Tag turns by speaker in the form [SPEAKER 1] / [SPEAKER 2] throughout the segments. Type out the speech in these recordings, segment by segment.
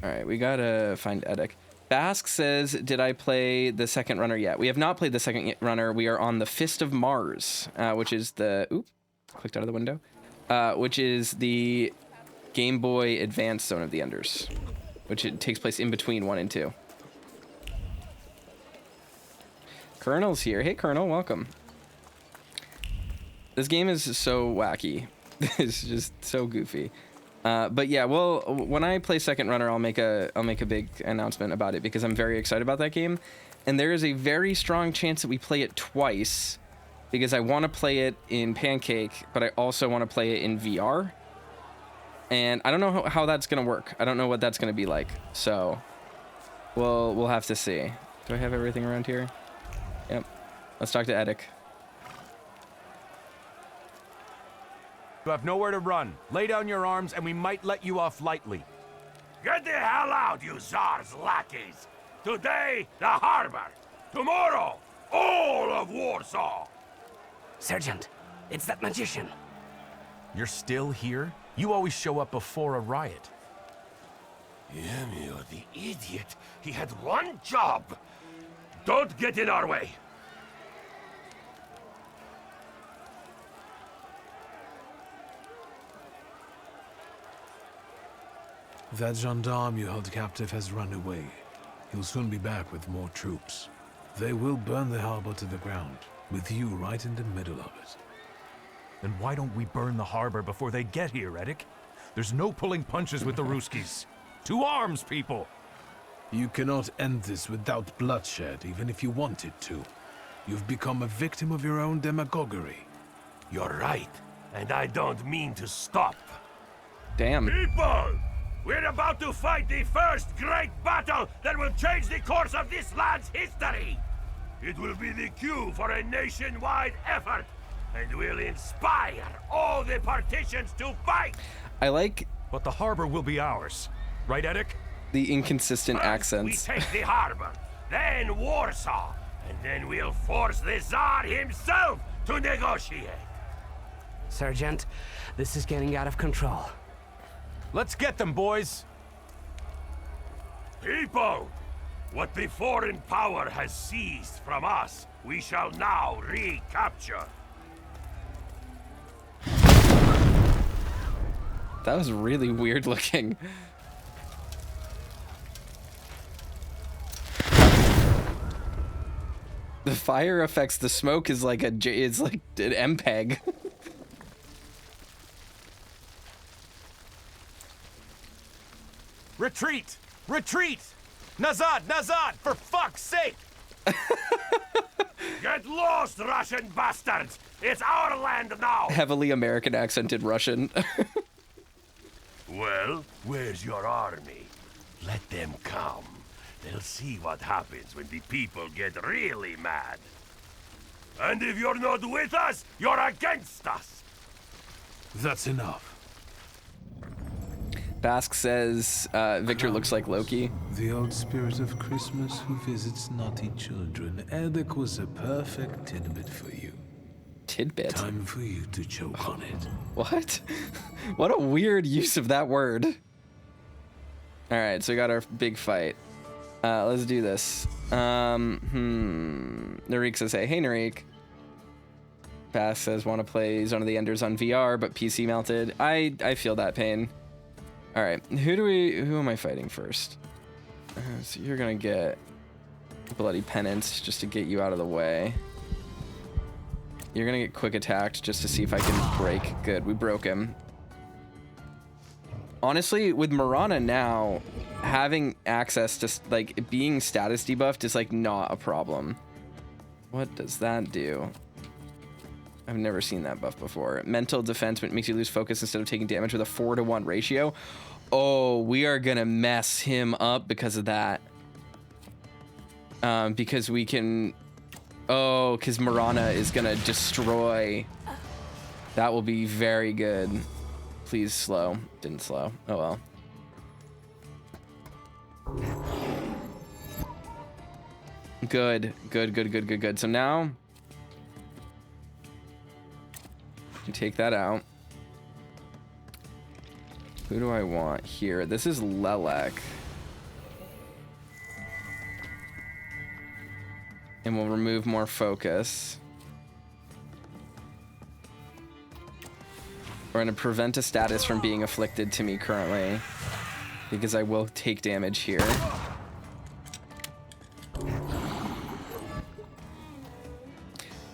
[SPEAKER 1] All right, we gotta find Edic. Bask says, did I play the second runner yet? We have not played the second runner. We are on the Fist of Mars, which is the... Oop, clicked out of the window. Which is the Game Boy Advance Zone of the Enders, which it takes place in between 1 and 2. Colonel's here. Hey, Colonel, welcome. This game is so wacky. It's just so goofy. But yeah, well, when I play Second Runner, I'll make a big announcement about it because I'm very excited about that game, and there is a very strong chance that we play it twice because I want to play it in Pancake, but I also want to play it in VR. And I don't know how that's gonna work. I don't know what that's gonna be like. So we'll have to see. Do I have everything around here? Yep. Let's talk to Edic.
[SPEAKER 2] You have nowhere to run. Lay down your arms and we might let you off lightly.
[SPEAKER 3] Get the hell out, you Tsar's lackeys! Today, the harbor. Tomorrow, all of Warsaw!
[SPEAKER 4] Sergeant, it's that magician.
[SPEAKER 2] You're still here? You always show up before a riot.
[SPEAKER 3] Yemio, the idiot. He had one job. Don't get in our way.
[SPEAKER 5] That gendarme you held captive has run away. He'll soon be back with more troops. They will burn the harbor to the ground, with you right in the middle of it.
[SPEAKER 2] Then why don't we burn the harbor before they get here, Edic? There's no pulling punches with the Ruskies. To arms, people!
[SPEAKER 5] You cannot end this without bloodshed, even if you wanted to. You've become a victim of your own demagoguery.
[SPEAKER 3] You're right, and I don't mean to stop.
[SPEAKER 1] Damn.
[SPEAKER 3] People! We're about to fight the first great battle that will change the course of this land's history! It will be the cue for a nationwide effort, and will inspire all the partitions to fight!
[SPEAKER 1] I like...
[SPEAKER 2] But the harbor will be ours. Right, Edic?
[SPEAKER 1] the inconsistent
[SPEAKER 3] First,
[SPEAKER 1] accents.
[SPEAKER 3] we take the harbor, then Warsaw, and then we'll force the Tsar himself to negotiate.
[SPEAKER 4] Sergeant, this is getting out of control.
[SPEAKER 2] Let's get them, boys!
[SPEAKER 3] People! What the foreign power has seized from us, we shall now recapture.
[SPEAKER 1] That was really weird looking. The fire affects the smoke is like it's like an MPEG.
[SPEAKER 2] Retreat! Retreat! Nazad! Nazad! For fuck's sake!
[SPEAKER 3] Get lost, Russian bastards! It's our land now!
[SPEAKER 1] Heavily American accented Russian.
[SPEAKER 3] Well, where's your army? Let them come. They'll see what happens when the people get really mad. And if you're not with us, you're against us!
[SPEAKER 5] That's enough.
[SPEAKER 1] Bask says Victor looks like Loki.
[SPEAKER 5] The old spirit of Christmas who visits naughty children. Edic was a perfect tidbit for you.
[SPEAKER 1] Tidbit?
[SPEAKER 5] Time for you to choke on it.
[SPEAKER 1] What? What a weird use of that word. Alright, so we got our big fight. Let's do this. Narik says, hey Narik. Bask says, want to play Zone of the Enders on VR, but PC melted. I feel that pain. Alright, who am I fighting first? So you're gonna get Bloody Penance just to get you out of the way. You're gonna get quick attacked just to see if I can break. Good, we broke him. Honestly, with Marana now, having access to, like, being status debuffed is, like, not a problem. What does that do? I've never seen that buff before. Mental defense makes you lose focus instead of taking damage with a 4-to-1 ratio. Oh, we are gonna mess him up because of that. Because we can... Oh, because Marana is gonna destroy. That will be very good. Please slow. Didn't slow. Oh well. Good. Good, good, good, good, good. So now... You take that out. Who do I want here? This is Lelek. And we'll remove more focus. We're going to prevent a status from being afflicted to me currently, because I will take damage here.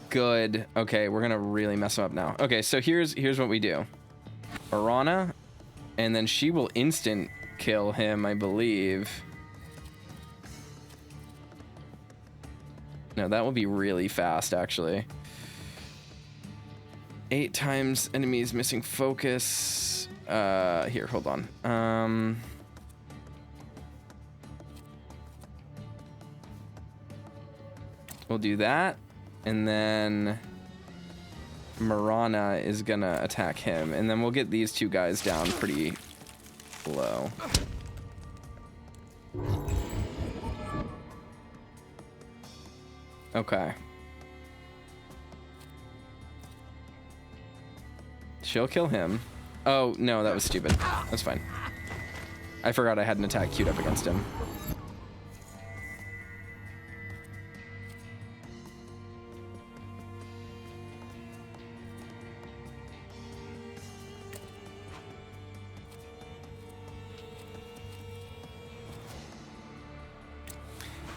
[SPEAKER 1] Good. Okay, we're going to really mess him up now. Okay, so here's what we do. Arana, and then she will instant kill him, I believe. No, that will be really fast, actually. 8 times enemies missing focus. Here, hold on. We'll do that. And then Marana is gonna attack him. And then we'll get these two guys down pretty low. Okay. She'll kill him. Oh, no, that was stupid. That's fine. I forgot I had an attack queued up against him.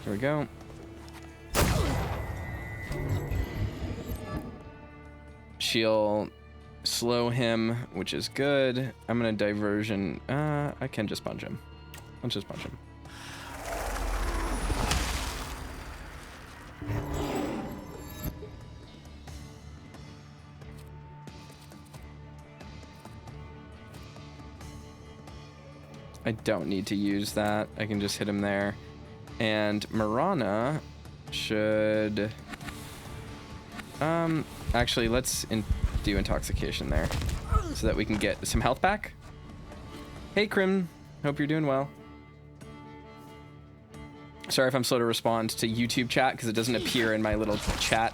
[SPEAKER 1] Here we go. She'll slow him, which is good. I'm gonna diversion. I can just punch him. Let's just punch him. I don't need to use that. I can just hit him there. And Marana should... actually, let's do intoxication there so that we can get some health back. Hey, Krim. Hope you're doing well. Sorry if I'm slow to respond to YouTube chat because it doesn't appear in my little chat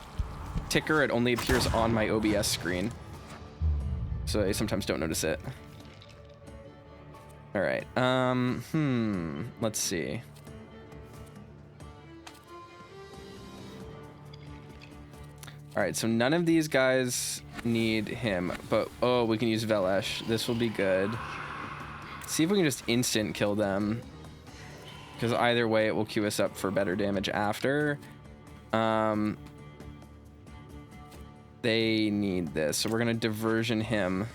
[SPEAKER 1] ticker. It only appears on my OBS screen. So I sometimes don't notice it. All right. Let's see. All right, so none of these guys need him, but oh, we can use Velesh. This will be good. See if we can just instant kill them, because either way it will queue us up for better damage after. They need this, so we're gonna diversion him,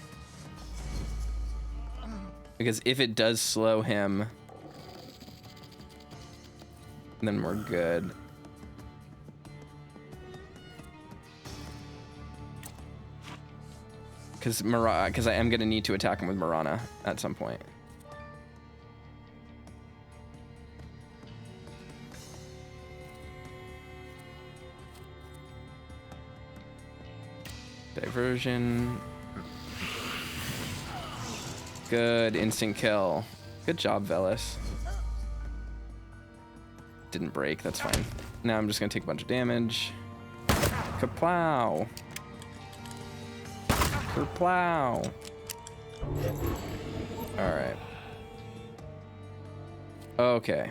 [SPEAKER 1] because if it does slow him, then we're good. Because I am going to need to attack him with Marana at some point. Diversion. Good. Instant kill. Good job, Velis. Didn't break. That's fine. Now I'm just going to take a bunch of damage. Kaplow. Kerplow. All right. Okay.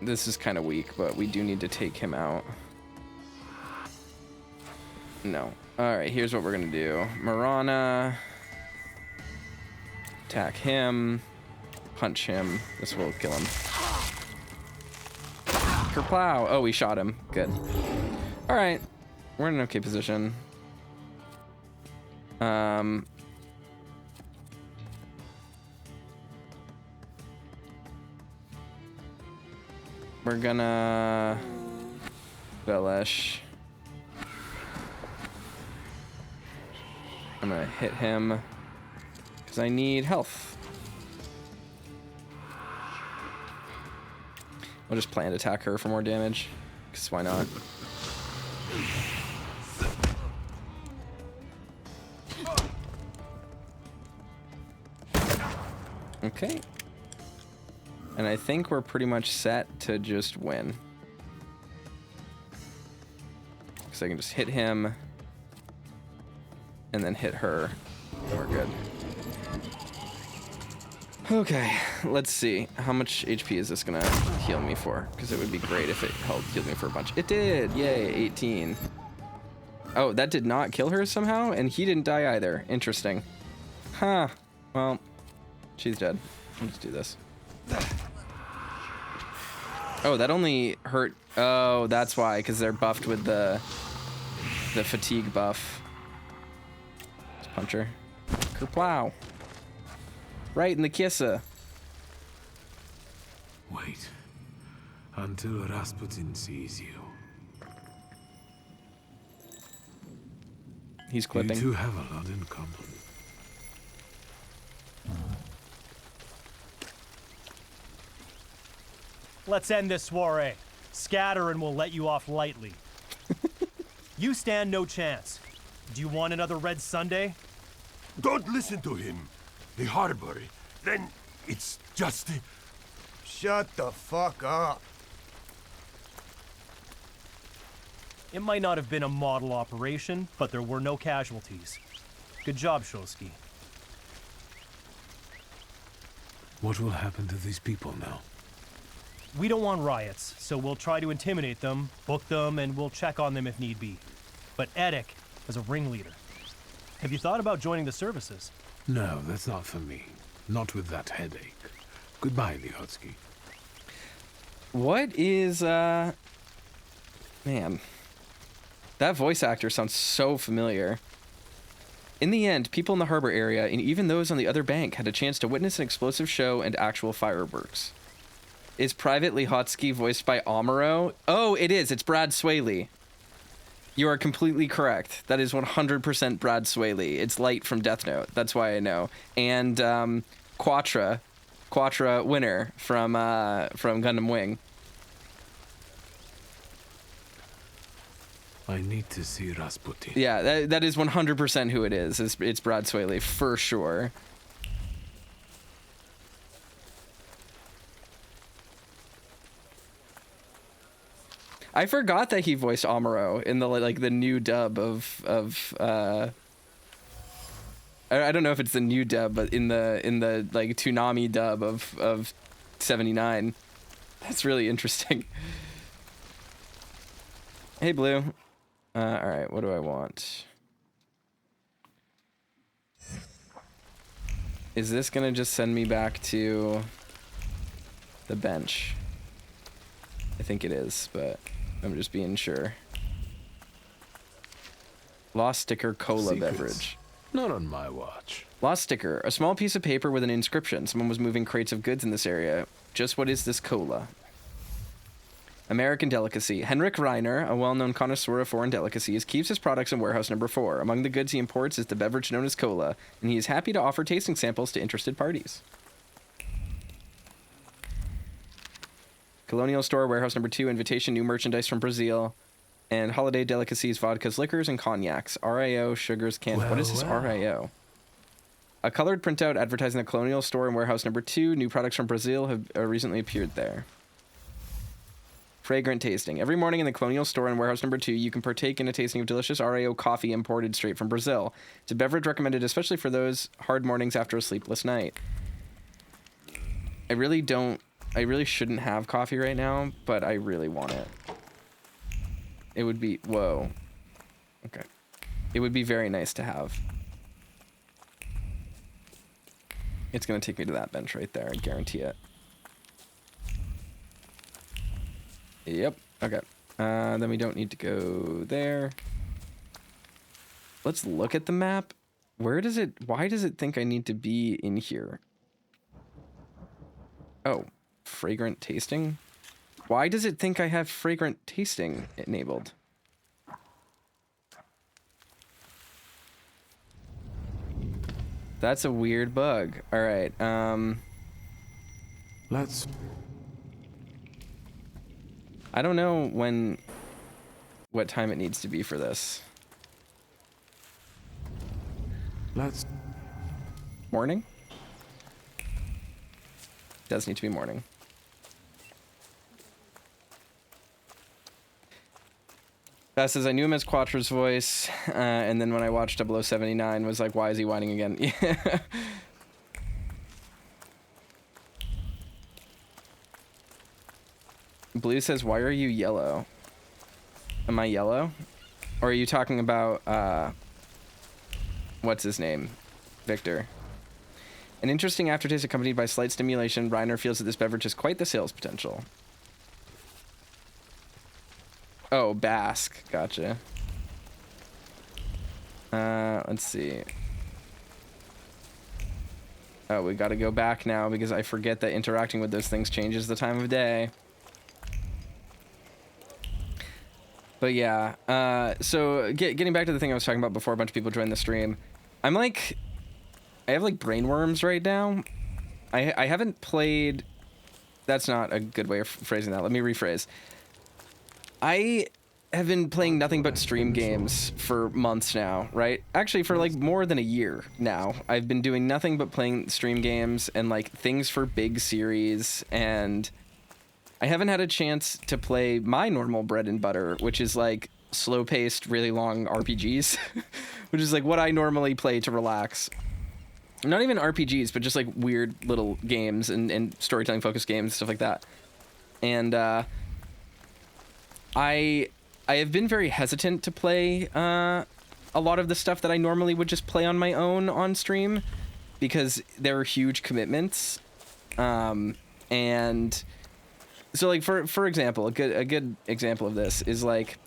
[SPEAKER 1] This is kind of weak, but we do need to take him out. No. All right, here's what we're going to do. Marana. Attack him. Punch him. This will kill him. Kerplow. Oh, we shot him. Good. All right. We're in an okay position. We're gonna... Velesh. I'm gonna hit him because I need health. I'll just plan to attack her for more damage, because why not? Okay. And I think we're pretty much set to just win. Because I can just hit him, and then hit her, and we're Okay, let's see. How much HP is this gonna heal me for? Because it would be great if it healed me for a bunch. It did! Yay, 18. Oh, that did not kill her somehow? And he didn't die either. Interesting. Huh. Well, she's dead. Let's do this. Oh, that only hurt... Oh, that's why, because they're buffed with the fatigue buff. Let's punch her. Kerplow. Right in the kisser.
[SPEAKER 5] Wait. Until Rasputin sees you.
[SPEAKER 1] He's clipping.
[SPEAKER 5] You two have a lot in common.
[SPEAKER 6] Let's end this soiree. Scatter and we'll let you off lightly. You stand no chance. Do you want another Red Sunday?
[SPEAKER 3] Don't listen to him. The harbor. Then it's just...
[SPEAKER 7] Shut the fuck up.
[SPEAKER 6] It might not have been a model operation, but there were no casualties. Good job, Szulski.
[SPEAKER 5] What will happen to these people now?
[SPEAKER 6] We don't want riots, so we'll try to intimidate them, book them, and we'll check on them if need be. But Eddick is a ringleader. Have you thought about joining the services?
[SPEAKER 5] No, that's not for me. Not with that headache. Goodbye, Lihotsky.
[SPEAKER 1] What is, Man. That voice actor sounds so familiar. In the end, people in the harbor area, and even those on the other bank, had a chance to witness an explosive show and actual fireworks. Is Private Lihotsky voiced by Amuro? Oh, it is. It's Brad Swaley. You are completely correct. That is 100% Brad Swaley. It's Light from Death Note. That's why I know. And Quatra Winner from Gundam Wing.
[SPEAKER 5] I need to see Rasputin.
[SPEAKER 1] Yeah, that is 100% who it is. It's Brad Swaley for sure. I forgot that he voiced Amuro in the new dub of I don't know if it's the new dub, but in the like Toonami dub of 79. That's really interesting. Hey Blue. All right, what do I want? Is this gonna just send me back to the bench? I think it is, but I'm just being sure. Lost sticker cola
[SPEAKER 5] Secrets.
[SPEAKER 1] beverage.
[SPEAKER 5] Not on my watch.
[SPEAKER 1] Lost sticker. A small piece of paper with an inscription. Someone was moving crates of goods in this area. Just what is this cola? American delicacy. Henrik Reiner, a well-known connoisseur of foreign delicacies, keeps his products in warehouse number 4. Among the goods he imports is the beverage known as cola, and he is happy to offer tasting samples to interested parties. Colonial store, warehouse number 2, invitation, new merchandise from Brazil, and holiday delicacies, vodkas, liquors, and cognacs. RIO, sugars, canned. What is this RIO? A colored printout advertising the Colonial store and warehouse number 2. New products from Brazil have recently appeared there. Fragrant tasting. Every morning in the Colonial store and warehouse number 2, you can partake in a tasting of delicious RIO coffee imported straight from Brazil. It's a beverage recommended especially for those hard mornings after a sleepless night. I really shouldn't have coffee right now, but I really want it. It would be... Whoa. Okay. It would be very nice to have. It's going to take me to that bench right there. I guarantee it. Yep. Okay. Then we don't need to go there. Let's look at the map. Why does it think I need to be in here? Oh, fragrant tasting? Why does it think I have fragrant tasting enabled? That's a weird bug. All right.
[SPEAKER 5] Let's...
[SPEAKER 1] I don't know what time it needs to be for this.
[SPEAKER 5] Let's...
[SPEAKER 1] Morning? Does need to be morning. That says I knew him as Quattro's voice, and then when I watched 0079, was like, why is he whining again? Yeah. Blue says, why are you yellow? Am I yellow? Or are you talking about, what's his name? Victor. An interesting aftertaste accompanied by slight stimulation. Reiner feels that this beverage has quite the sales potential. Oh, Basque. Gotcha. Let's see. Oh, we gotta go back now because I forget that interacting with those things changes the time of day. But yeah, so getting back to the thing I was talking about before a bunch of people joined the stream. I have like brainworms right now. I haven't played... That's not a good way of phrasing that. Let me rephrase. I have been playing nothing but stream games for months now, right? Actually, for like more than a year now. I've been doing nothing but playing stream games and like things for big series, and I haven't had a chance to play my normal bread and butter, which is like slow-paced, really long RPGs, which is like what I normally play to relax. Not even RPGs, but just like weird little games and storytelling focused games, stuff like that. And I have been very hesitant to play a lot of the stuff that I normally would just play on my own on stream because they're huge commitments. And so like for example, a good example of this is like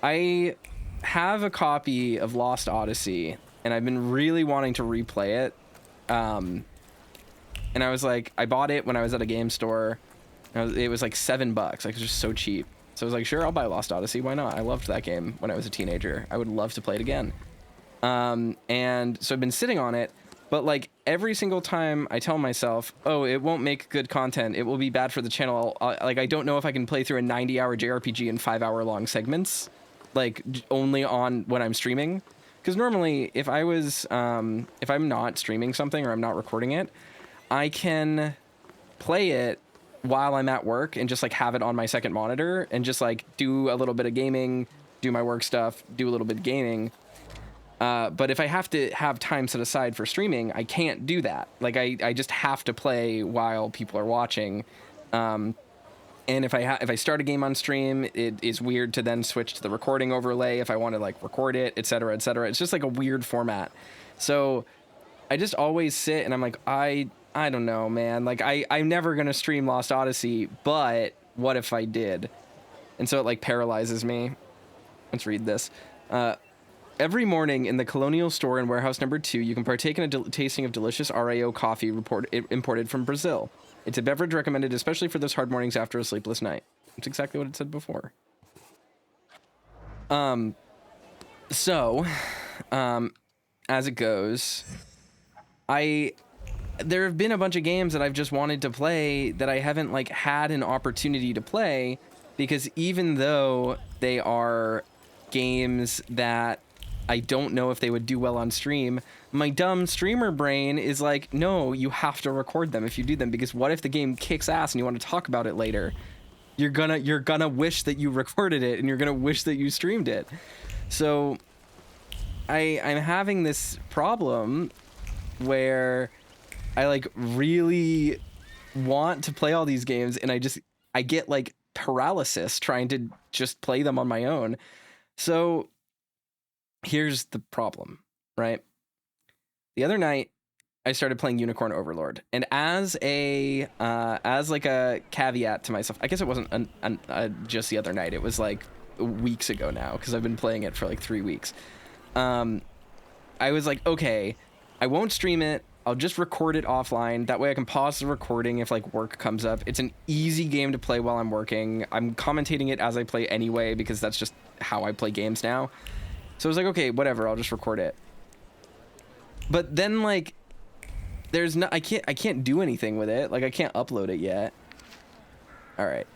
[SPEAKER 1] I have a copy of Lost Odyssey and I've been really wanting to replay it. And I was like, I bought it when I was at a game store. It was like $7, like it was just so cheap. So I was like, sure, I'll buy Lost Odyssey. Why not? I loved that game when I was a teenager. I would love to play it again. And so I've been sitting on it, but like every single time I tell myself, oh, it won't make good content. It will be bad for the channel. Like, I don't know if I can play through a 90-hour JRPG in 5-hour-long segments, like only on when I'm streaming. Because normally, if I'm not streaming something or I'm not recording it, I can play it while I'm at work and just like have it on my second monitor and just like do a little bit of gaming, do my work stuff, do a little bit of gaming. But if I have to have time set aside for streaming, I can't do that. Like I just have to play while people are watching. And if I start a game on stream, it is weird to then switch to the recording overlay if I want to like record it, etc., etc. It's just like a weird format. So I just always sit and I'm like, I don't know, man. Like I'm never gonna stream Lost Odyssey, but what if I did? And so it like paralyzes me. Let's read this. Every morning in the Colonial Store in Warehouse Number 2, you can partake in a tasting of delicious RAO coffee imported from Brazil. It's a beverage recommended especially for those hard mornings after a sleepless night. It's exactly what it said before. As it goes, there have been a bunch of games that I've just wanted to play that I haven't like had an opportunity to play because even though they are games that I don't know if they would do well on stream, my dumb streamer brain is like, no, you have to record them if you do them, because what if the game kicks ass and you want to talk about it later? You're gonna wish that you recorded it and you're gonna wish that you streamed it. So I'm having this problem where I like really want to play all these games and I get like paralysis trying to just play them on my own. So here's the problem, right? The other night I started playing Unicorn Overlord, and as like a caveat to myself, I guess it wasn't just the other night, it was like weeks ago now because I've been playing it for like 3 weeks. I was like, okay, I won't stream it. I'll just record it offline. That way I can pause the recording if like work comes up. It's an easy game to play while I'm working. I'm commentating it as I play anyway because that's just how I play games now. So I was like, okay, whatever, I'll just record it. But then like I can't do anything with it. Like I can't upload it yet. All right,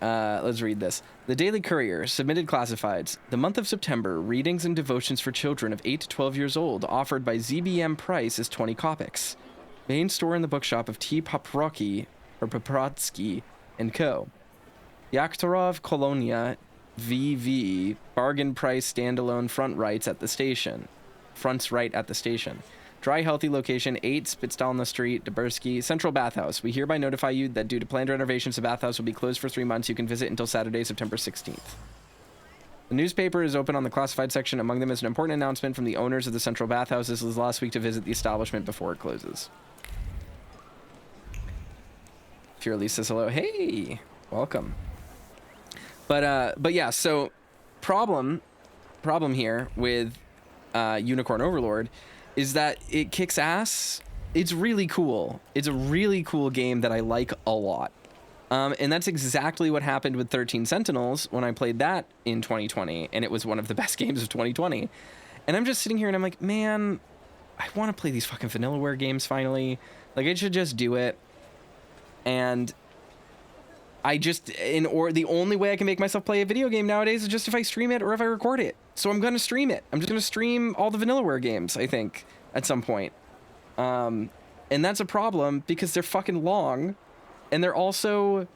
[SPEAKER 1] let's read this. The Daily Courier, submitted classifieds. The month of September, readings and devotions for children of 8 to 12 years old, offered by ZBM price is 20 kopecks. Main store in the bookshop of T. Paprocki, or Paprotsky & Co. Yaktorov Kolonia VV, bargain price standalone fronts right at the station. Dry, healthy location, 8 Spitstall on the street, Dubersky. Central Bathhouse. We hereby notify you that due to planned renovations, the bathhouse will be closed for 3 months. You can visit until Saturday, September 16th. The newspaper is open on the classified section. Among them is an important announcement from the owners of the Central Bathhouse. This was last week to visit the establishment before it closes. Pure Lee says hello. Hey, welcome. But yeah, so problem here with Unicorn Overlord is that it kicks ass. It's really cool. It's a really cool game that I like a lot. And that's exactly what happened with 13 Sentinels when I played that in 2020, and it was one of the best games of 2020. And I'm just sitting here and I'm like, man, I want to play these fucking Vanillaware games finally. Like, I should just do it. And I just, the only way I can make myself play a video game nowadays is just if I stream it or if I record it. So I'm going to stream it. I'm just going to stream all the Vanillaware games, I think, at some point. And that's a problem because they're fucking long. And they're also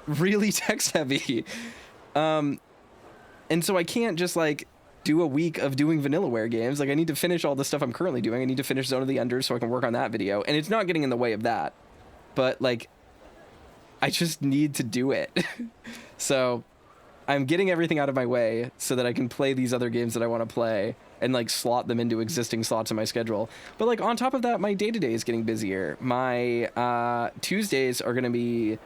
[SPEAKER 1] really text heavy. And so I can't just like do a week of doing Vanillaware games. Like, I need to finish all the stuff I'm currently doing. I need to finish Zone of the Enders so I can work on that video. And it's not getting in the way of that. But like, I just need to do it. So I'm getting everything out of my way so that I can play these other games that I want to play and like slot them into existing slots in my schedule. But like on top of that, my day-to-day is getting busier. My Tuesdays are going to be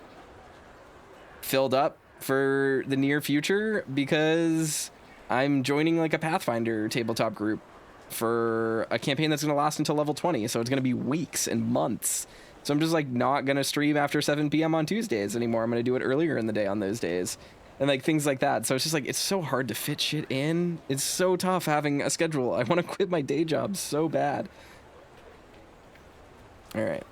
[SPEAKER 1] filled up for the near future because I'm joining like a Pathfinder tabletop group for a campaign that's going to last until level 20. So it's going to be weeks and months. So I'm just like not going to stream after 7 p.m. on Tuesdays anymore. I'm going to do it earlier in the day on those days. And like things like that. So it's just like, it's so hard to fit shit in. It's so tough having a schedule. I want to quit my day job so bad. All right.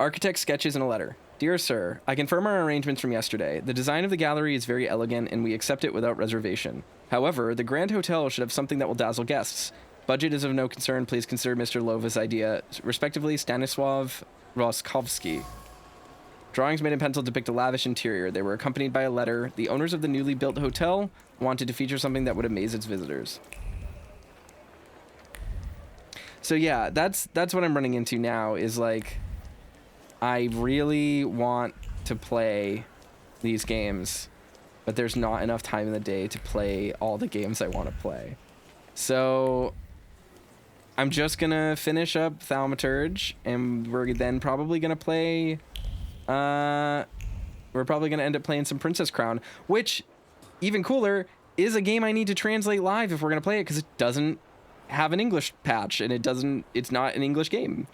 [SPEAKER 1] Architect sketches in a letter. Dear Sir, I confirm our arrangements from yesterday. The design of the gallery is very elegant and we accept it without reservation. However, the Grand Hotel should have something that will dazzle guests. Budget is of no concern. Please consider Mr. Lova's idea. Respectively, Stanislav Roskovsky. Drawings made in pencil depict a lavish interior. They were accompanied by a letter. The owners of the newly built hotel wanted to feature something that would amaze its visitors. So yeah, that's what I'm running into now is like, I really want to play these games, but there's not enough time in the day to play all the games I want to play. So I'm just gonna finish up Thaumaturge, and we're then probably gonna play. We're probably gonna end up playing some Princess Crown, which, even cooler, is a game I need to translate live if we're gonna play it because it doesn't have an English patch and it's not an English game.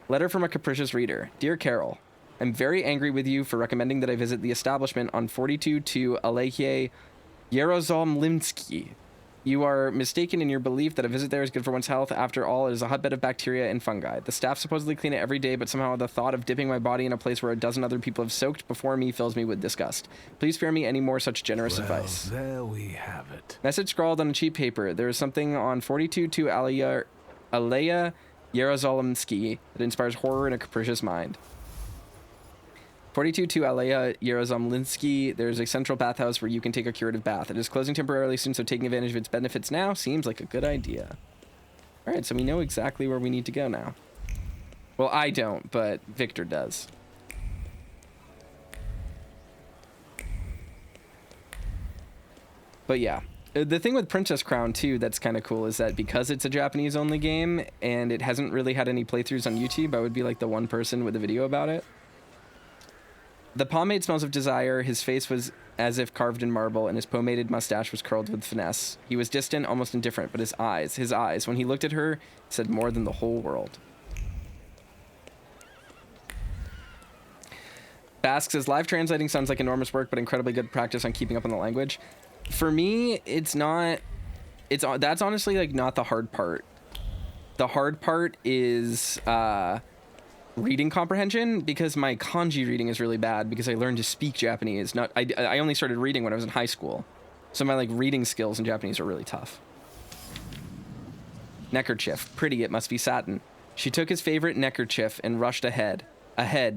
[SPEAKER 1] Letter from a capricious reader. Dear Carol, I'm very angry with you for recommending that I visit the establishment on 42-2 Aleje Yerozomlimsky. You are mistaken in your belief that a visit there is good for one's health. After all, it is a hotbed of bacteria and fungi. The staff supposedly clean it every day, but somehow the thought of dipping my body in a place where a dozen other people have soaked before me fills me with disgust. Please spare me any more such generous advice.
[SPEAKER 5] There we have it.
[SPEAKER 1] Message scrawled on a cheap paper. There is something on 42-2 Aleja Yerozomlimsky that inspires horror in a capricious mind. 42-2 Aleja Yerozomlimsky. There's a central bathhouse where you can take a curative bath. It is closing temporarily soon, so taking advantage of its benefits now seems like a good idea. All right, so we know exactly where we need to go now. Well, I don't, but Victor does. But yeah, the thing with Princess Crown too that's kind of cool is that because it's a Japanese only game and it hasn't really had any playthroughs on YouTube, I would be like the one person with a video about it. The pomade smells of desire. His face was as if carved in marble, and his pomaded mustache was curled with finesse. He was distant, almost indifferent, but his eyes, when he looked at her, said more than the whole world. Bask says, live translating sounds like enormous work, but incredibly good practice on keeping up on the language. For me, that's honestly like not the hard part. The hard part is, reading comprehension, because my kanji reading is really bad because I learned to speak Japanese. I only started reading when I was in high school. So my like reading skills in Japanese are really tough. Neckerchief. Pretty, it must be satin. She took his favorite neckerchief and rushed ahead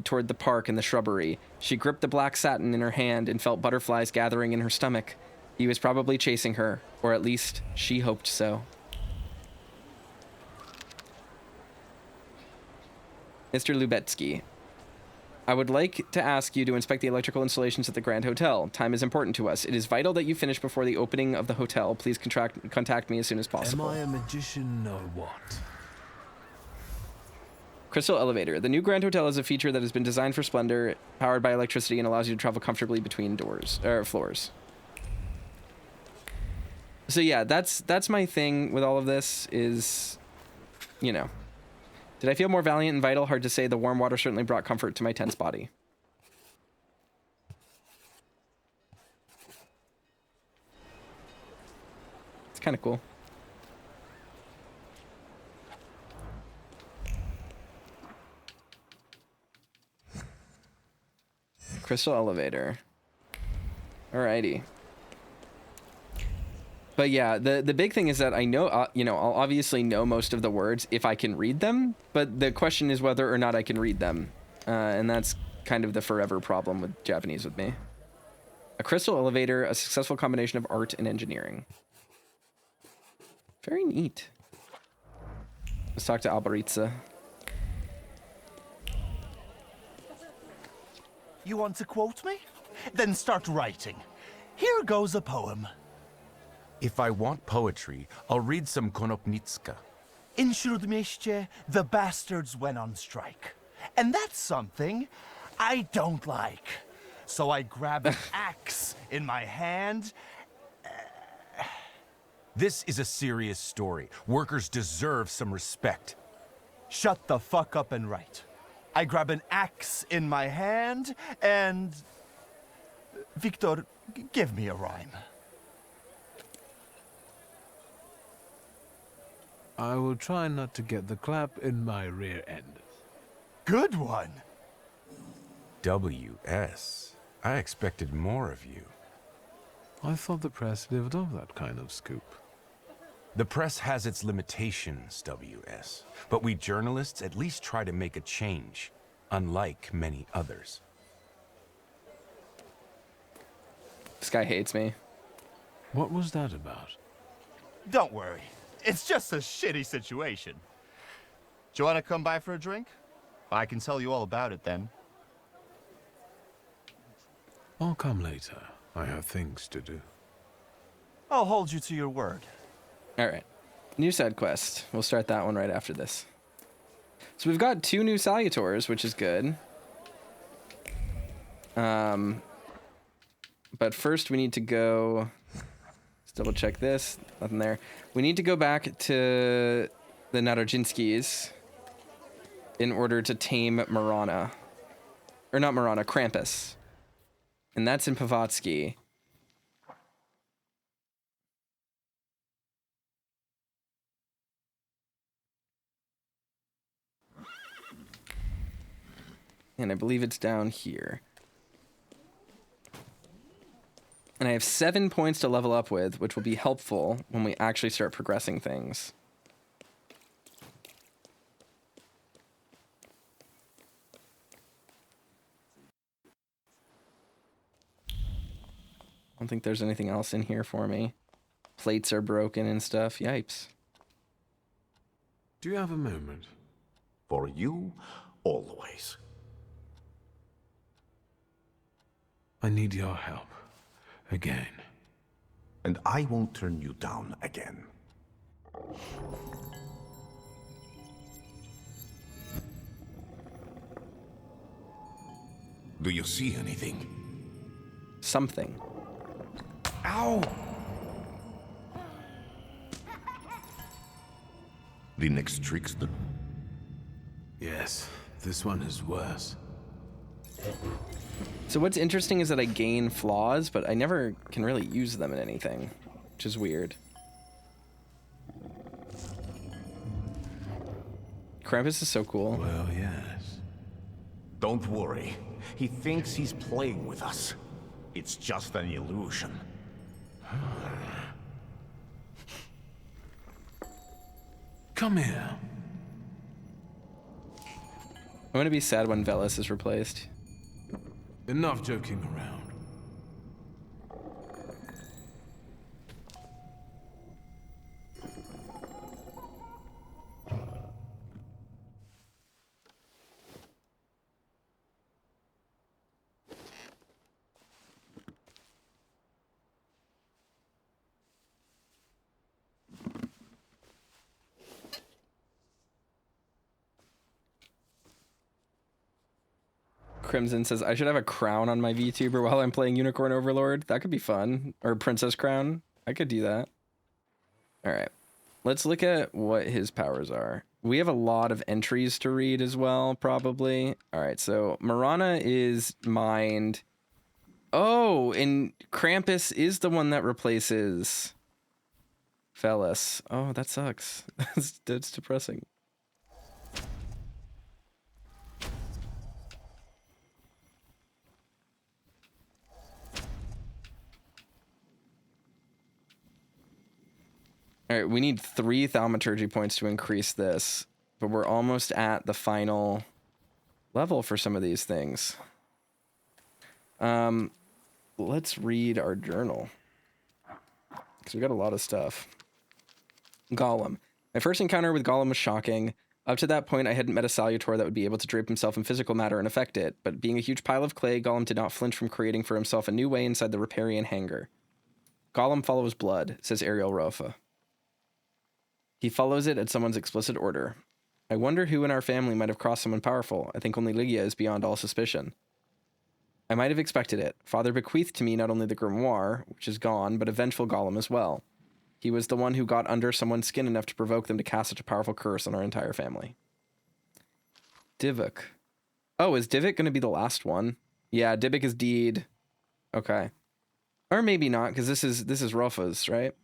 [SPEAKER 1] toward the park and the shrubbery. She gripped the black satin in her hand and felt butterflies gathering in her stomach. He was probably chasing her, or at least she hoped so. Mr. Lubetsky, I would like to ask you to inspect the electrical installations at the Grand Hotel. Time is important to us. It is vital that you finish before the opening of the hotel. Please contact me as soon as possible.
[SPEAKER 5] Am I a magician or what?
[SPEAKER 1] Crystal elevator. The new Grand Hotel is a feature that has been designed for splendor, powered by electricity, and allows you to travel comfortably between floors. So yeah, that's my thing with all of this is, you know. Did I feel more valiant and vital? Hard to say. The warm water certainly brought comfort to my tense body. It's kind of cool. Crystal elevator. Alrighty. But yeah, the big thing is that I know, you know, I'll obviously know most of the words if I can read them, but the question is whether or not I can read them. And that's kind of the forever problem with Japanese with me. A crystal elevator, a successful combination of art and engineering. Very neat. Let's talk to Albaritza.
[SPEAKER 8] You want to quote me? Then start writing. Here goes a poem.
[SPEAKER 2] If I want poetry, I'll read some Konopnicka.
[SPEAKER 8] In Śródmieście, the bastards went on strike. And that's something I don't like. So I grab an axe in my hand.
[SPEAKER 2] This is a serious story. Workers deserve some respect.
[SPEAKER 8] Shut the fuck up and write. I grab an axe in my hand and... Wiktor, give me a rhyme.
[SPEAKER 5] I will try not to get the clap in my rear end.
[SPEAKER 8] Good one.
[SPEAKER 2] W.S. I expected more of you.
[SPEAKER 5] I thought the press lived off that kind of scoop.
[SPEAKER 2] The press has its limitations, W.S. But we journalists at least try to make a change, unlike many others.
[SPEAKER 1] This guy hates me.
[SPEAKER 5] What was that about?
[SPEAKER 8] Don't worry. It's just a shitty situation. Do you want to come by for a drink? I can tell you all about it then.
[SPEAKER 5] I'll come later. I have things to do.
[SPEAKER 8] I'll hold you to your word.
[SPEAKER 1] All right. New side quest. We'll start that one right after this. So we've got 2 new salutors, which is good. But first we need to go... Let's double check this. Nothing there. We need to go back to the Narodzinskis in order to tame Marana. Or not Marana, Krampus. And that's in Pavatsky. And I believe it's down here. And I have 7 points to level up with, which will be helpful when we actually start progressing things. I don't think there's anything else in here for me. Plates are broken and stuff. Yipes.
[SPEAKER 5] Do you have a moment?
[SPEAKER 9] For you, always.
[SPEAKER 5] I need your help. Again.
[SPEAKER 9] And I won't turn you down again. Do you see anything?
[SPEAKER 1] Something.
[SPEAKER 9] Ow! The next trickster?
[SPEAKER 5] Yes, this one is worse.
[SPEAKER 1] So what's interesting is that I gain flaws, but I never can really use them in anything, which is weird. Krampus is so cool.
[SPEAKER 5] Well, yes.
[SPEAKER 9] Don't worry. He thinks he's playing with us. It's just an illusion.
[SPEAKER 5] Come here.
[SPEAKER 1] I'm gonna be sad when Velis is replaced.
[SPEAKER 5] Enough joking around.
[SPEAKER 1] Crimson says, I should have a crown on my VTuber while I'm playing Unicorn Overlord. That could be fun. Or Princess Crown. I could do that. All right. Let's look at what his powers are. We have a lot of entries to read as well, probably. All right, so Marana is mind. Oh, and Krampus is the one that replaces Fellas. Oh, that sucks. That's depressing. All right, we need 3 thaumaturgy points to increase this, but we're almost at the final level for some of these things. Let's read our journal, because we got a lot of stuff. Gollum. My first encounter with Gollum was shocking. Up to that point, I hadn't met a salutor that would be able to drape himself in physical matter and affect it, but being a huge pile of clay, Gollum did not flinch from creating for himself a new way inside the riparian hangar. Gollum follows blood, says Ariel Rofa. He follows it at someone's explicit order. I wonder who in our family might have crossed someone powerful. I think only Lygia is beyond all suspicion. I might have expected it. Father bequeathed to me not only the grimoire, which is gone, but a vengeful Gollum as well. He was the one who got under someone's skin enough to provoke them to cast such a powerful curse on our entire family. Divok. Oh, is Divok going to be the last one? Yeah, Divok is deed. Okay. Or maybe not, because this is Rofa's, right?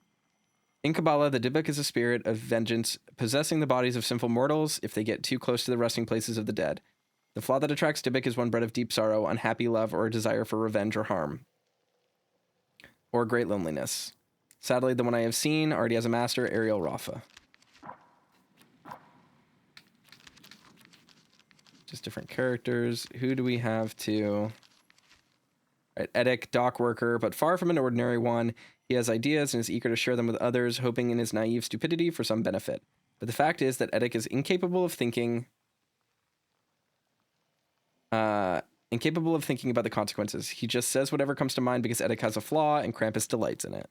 [SPEAKER 1] In Kabbalah, the Dybbuk is a spirit of vengeance, possessing the bodies of sinful mortals if they get too close to the resting places of the dead. The flaw that attracts Dybbuk is one bred of deep sorrow, unhappy love, or a desire for revenge or harm. Or great loneliness. Sadly, the one I have seen already has a master, Ariel Rafa. Just different characters. Who do we have to... Right, Eddic, dock worker, but far from an ordinary one. He has ideas and is eager to share them with others, hoping in his naive stupidity for some benefit. But the fact is that Eddic is incapable of thinking about the consequences. He just says whatever comes to mind because Eddic has a flaw and Krampus delights in it.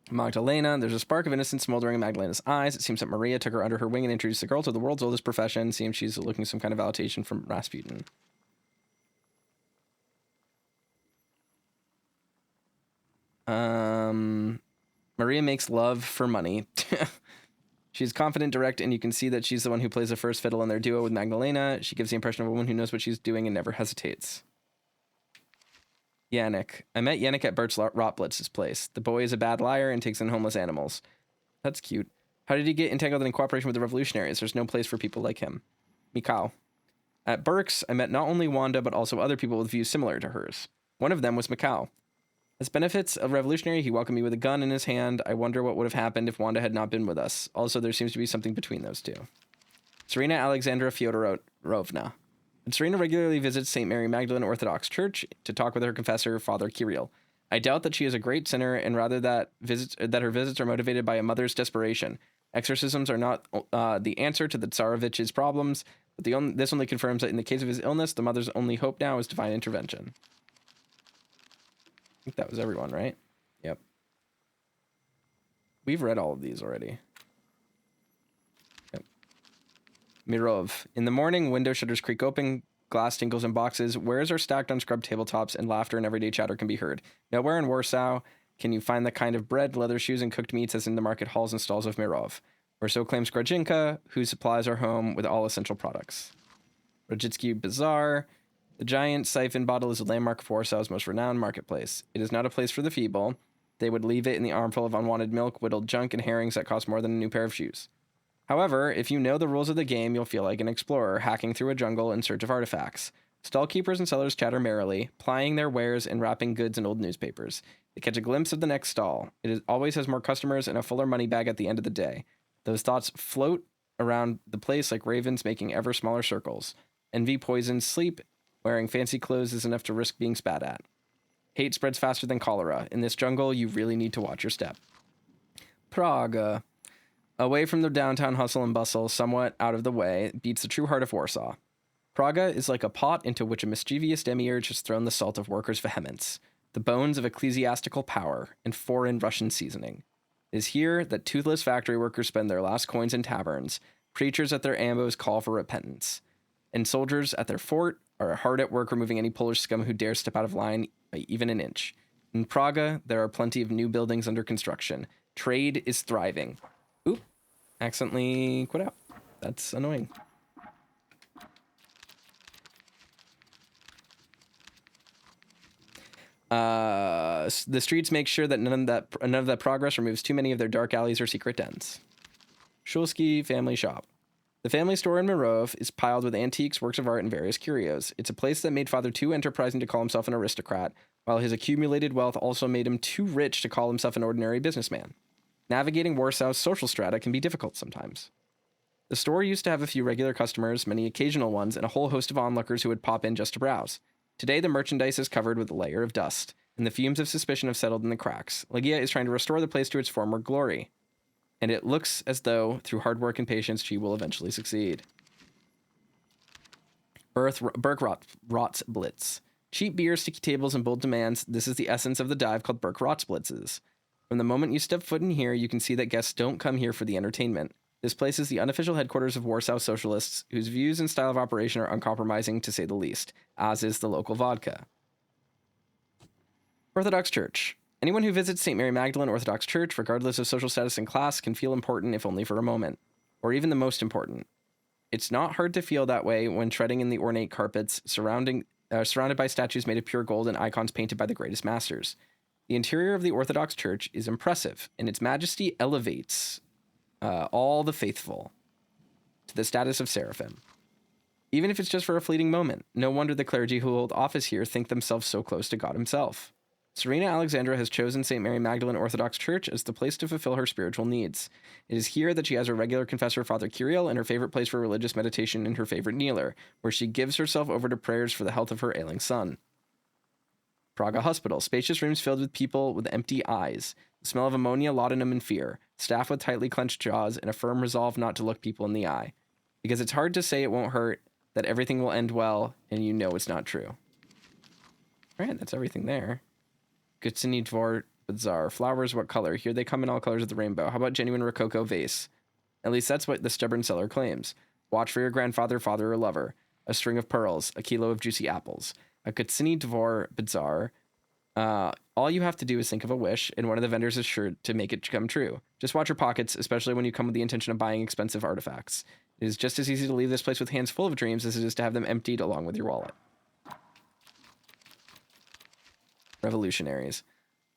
[SPEAKER 1] Magdalena, there's a spark of innocence smoldering in Magdalena's eyes. It seems that Maria took her under her wing and introduced the girl to the world's oldest profession. Seems she's looking some kind of validation from Rasputin. Maria makes love for money. She's confident, direct, and you can see that she's the one who plays the first fiddle in their duo with Magdalena. She gives the impression of a woman who knows what she's doing and never hesitates. Yannick. I met Yannick at Bert's Rotblitz's place. The boy is a bad liar and takes in homeless animals. That's cute. How did he get entangled in cooperation with the revolutionaries? There's no place for people like him. Mikau. At Burke's, I met not only Wanda, but also other people with views similar to hers. One of them was Mikau. As benefits of revolutionary, he welcomed me with a gun in his hand. I wonder what would have happened if Wanda had not been with us. Also, there seems to be something between those two. Serena Alexandra Fyodorovna. And Serena regularly visits St. Mary Magdalene Orthodox Church to talk with her confessor, Father Kirill. I doubt that she is a great sinner, and rather that her visits are motivated by a mother's desperation. Exorcisms are not the answer to the Tsarevich's problems, but this only confirms that in the case of his illness, the mother's only hope now is divine intervention. I think that was everyone, right? Yep. We've read all of these already. Yep. Mirov. In the morning, window shutters creak open, glass tinkles in boxes, wares are stacked on scrubbed tabletops, and laughter and everyday chatter can be heard. Nowhere in Warsaw can you find the kind of bread, leather shoes, and cooked meats as in the market halls and stalls of Mirov, or so claims Grajinka, who supplies our home with all essential products. Rajitsky Bazaar. The giant siphon bottle is a landmark of Warsaw's most renowned marketplace. It is not a place for the feeble. They would leave it in the armful of unwanted milk, whittled junk, and herrings that cost more than a new pair of shoes. However, if you know the rules of the game, you'll feel like an explorer hacking through a jungle in search of artifacts. Stall keepers and sellers chatter merrily, plying their wares and wrapping goods in old newspapers. They catch a glimpse of the next stall. Always has more customers and a fuller money bag at the end of the day. Those thoughts float around the place like ravens making ever smaller circles. Envy poisons sleep. Wearing fancy clothes is enough to risk being spat at. Hate spreads faster than cholera. In this jungle, you really need to watch your step. Prague. Away from the downtown hustle and bustle, somewhat out of the way, beats the true heart of Warsaw. Prague is like a pot into which a mischievous demiurge has thrown the salt of workers' vehemence, the bones of ecclesiastical power, and foreign Russian seasoning. It is here that toothless factory workers spend their last coins in taverns. Preachers at their ambos call for repentance. and soldiers at their fort are hard at work removing any Polish scum who dares step out of line by even an inch. In Praga, there are plenty of new buildings under construction. Trade is thriving. Oop, accidentally quit out. That's annoying. The streets make sure that none of that progress removes too many of their dark alleys or secret dens. Szulski Family Shop. The family store in Mirov is piled with antiques, works of art, and various curios. It's a place that made Father too enterprising to call himself an aristocrat, while his accumulated wealth also made him too rich to call himself an ordinary businessman. Navigating Warsaw's social strata can be difficult sometimes. The store used to have a few regular customers, many occasional ones, and a whole host of onlookers who would pop in just to browse. Today, the merchandise is covered with a layer of dust, and the fumes of suspicion have settled in the cracks. Legia is trying to restore the place to its former glory, and it looks as though, through hard work and patience, she will eventually succeed. Berg-Rotsblitz. Cheap beer, sticky tables, and bold demands. This is the essence of the dive called Berg-Rotsblitzes. From the moment you step foot in here, you can see that guests don't come here for the entertainment. This place is the unofficial headquarters of Warsaw socialists, whose views and style of operation are uncompromising, to say the least, as is the local vodka. Orthodox Church. Anyone who visits St. Mary Magdalene Orthodox Church, regardless of social status and class, can feel important if only for a moment, or even the most important. It's not hard to feel that way when treading in the ornate carpets, surrounded by statues made of pure gold and icons painted by the greatest masters. The interior of the Orthodox Church is impressive, and its majesty elevates all the faithful to the status of seraphim. Even if it's just for a fleeting moment, no wonder the clergy who hold office here think themselves so close to God himself. Serena Alexandra has chosen St. Mary Magdalene Orthodox Church as the place to fulfill her spiritual needs. It is here that she has her regular confessor, Father Kirill, and her favorite place for religious meditation and her favorite kneeler, where she gives herself over to prayers for the health of her ailing son. Praga Hospital. Spacious rooms filled with people with empty eyes. The smell of ammonia, laudanum, and fear. Staff with tightly clenched jaws and a firm resolve not to look people in the eye. Because it's hard to say it won't hurt, that everything will end well, and you know it's not true. All right, that's everything there. Gutsini Dvor Bazaar. Flowers, what color? Here they come in all colors of the rainbow. How about genuine Rococo vase? At least that's what the stubborn seller claims. Watch for your grandfather, father, or lover. A string of pearls. A kilo of juicy apples. A Gutsini Dvor Bazaar. All you have to do is think of a wish, and one of the vendors is sure to make it come true. Just watch your pockets, especially when you come with the intention of buying expensive artifacts. It is just as easy to leave this place with hands full of dreams as it is to have them emptied along with your wallet. Revolutionaries.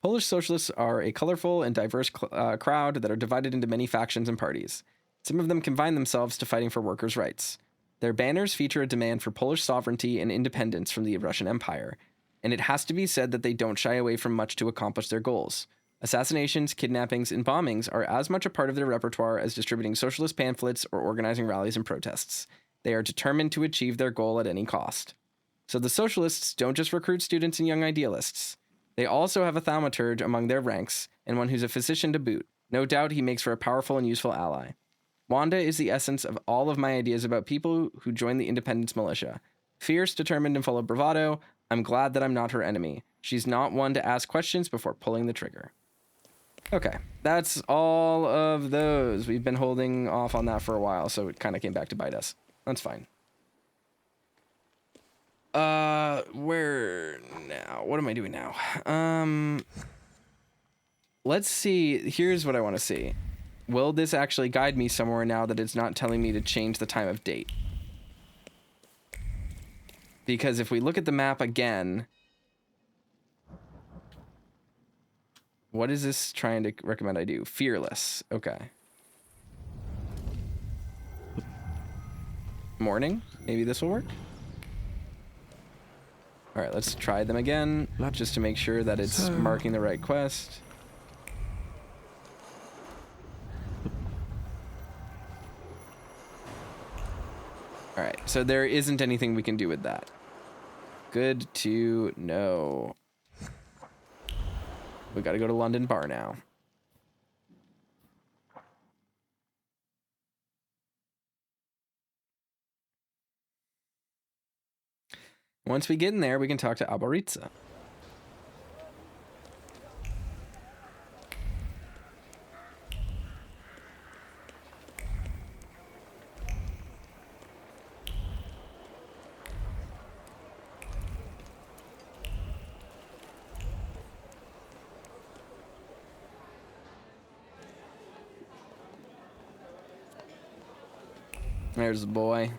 [SPEAKER 1] Polish socialists are a colorful and diverse crowd that are divided into many factions and parties. Some of them confine themselves to fighting for workers' rights. Their banners feature a demand for Polish sovereignty and independence from the Russian Empire, and it has to be said that they don't shy away from much to accomplish their goals. Assassinations, kidnappings, and bombings are as much a part of their repertoire as distributing socialist pamphlets or organizing rallies and protests. They are determined to achieve their goal at any cost. So the socialists don't just recruit students and young idealists. They also have a thaumaturge among their ranks, and one who's a physician to boot. No doubt he makes for a powerful and useful ally. Wanda is the essence of all of my ideas about people who join the independence militia. Fierce, determined, and full of bravado, I'm glad that I'm not her enemy. She's not one to ask questions before pulling the trigger. Okay, that's all of those. We've been holding off on that for a while, so it kind of came back to bite us. That's fine. Where now? What am I doing now? Let's see. Here's what I want to see. Will this actually guide me somewhere now that it's not telling me to change the time of date? Because if we look at the map again, what is this trying to recommend I do? Fearless. Okay. Morning? Maybe this will work? All right, let's try them again, just to make sure that it's marking the right quest. All right, so there isn't anything we can do with that. Good to know. We got to go to London Bar now. Once we get in there, we can talk to Alboritza. There's the boy.